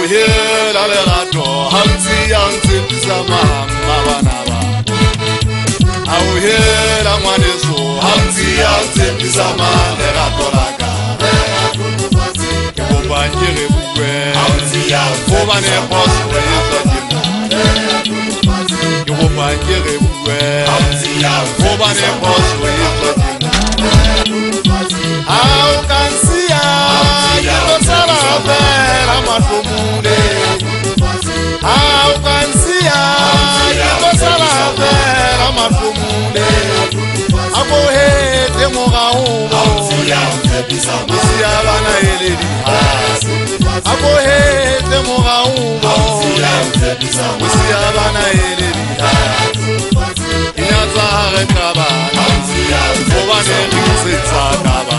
Auhela lerato hantsi yantsi samama bana ba Auhela ngwaneso hantsi yantsi samama lerato laka Go banyere bukwe go bane boss we Go banyere bukwe go bane boss we How can see ya go sala vera matumude How can see ya go sala vera matumude Abo he demo gauma Sia bana eledi Abo he demo gauma Sia bana eledi Inaza rekaba Obane ritsa kaba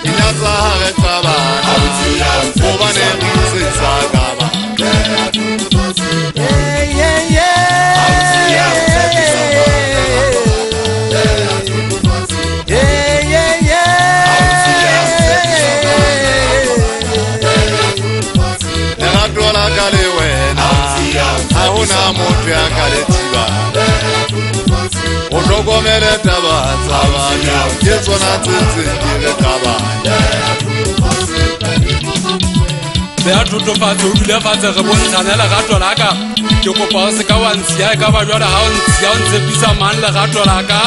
Inaza rekaba Obane ritsa kaba Ahuna motu ya kaletiba Ojogo mele taba taba Yeso na tete kire taba Bea tuto fatu udule fatu reboni chanela gato laka Kyoko pause ka wansiya ka bajwada hawansiya Nse bisa man le gato laka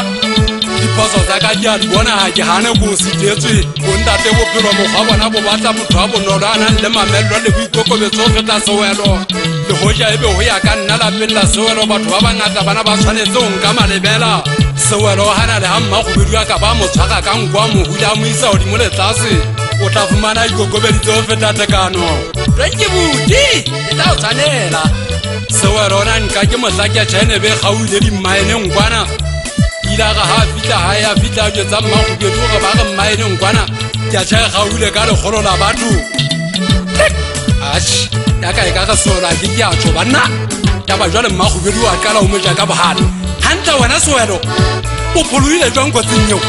Diposo zaka di adibona haki hane kusitetwe Kundate wopiro mokhabona bobata mutwabo Nodana le mamelwa le buikoko beso feta sowelo Le hoja ebe ho ya ka nna la pella sowelo Batho ba bangata bana ba tshwanetse ho nka malebela Sowelo hana le hamma go bidiwa ka ba motshaka ka nkwa mohula mo isa hodimo le tlase O tla fumana ikokobeditse ho feta tekano Twenke budi e tla o tshwanela Sowelo na nka ke mohlaki ya China be gauile di mine ngwana Ila ga ha fitla ha ya fitla ke tsa mmago ke tloga ba ga mine ngwana ke a tshega gauile ka le kholo la batho Ach ya ka e ka ga sola ke ya tso bana ya ba jwale mmago be di wa kala o moja ka bohana hanta wena Sowelo o phuluile jwang go tsinyo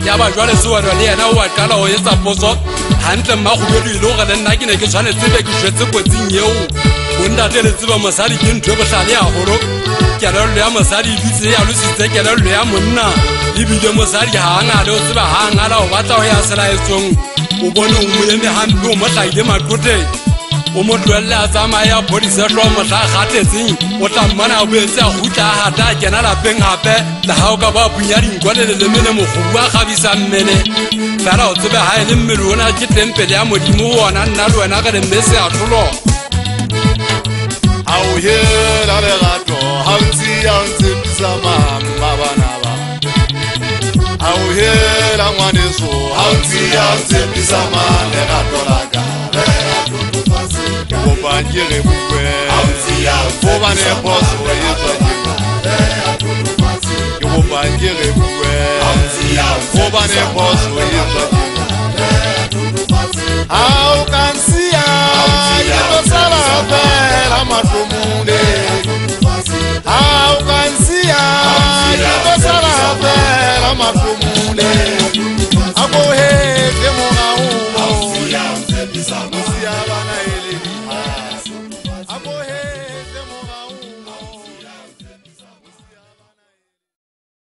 ya ba jwale Sowelo le yena o kala o etsa poso hantle mmago be di lo ga le nna ke ne ke tshwanetse be ke shwetse go tsinyeo o ndate le tseba mosadi ke ntwe go hlale ya horo kelelo ya mosadi ditse ya lusitse kelelo ya monna ibile mosadi ha nga le o tseba ha nga la o batla ho ya sela etsong o bone o mo eme hampe o motla ile makote o mo tloella tsamaya body setlo mo tla gatetseng o tla mmana o betse a gutla ha ta kena la peng hape la ha o ka ba bunya dinkwale le mene mo gubua gabisa mmele fela o tsebe ha ile mmele ona ke tempele ya modimo ona nna le wena ga le mese a tholo Auhela lerato hantsi yantsi samama bana ba Auhela ngwaneso hantsi yantsi samama lerato laka Go banyere bukwe go bane boss we Go banyere bukwe go bane boss we How can see ya go sala vera matumude How can see ya go sala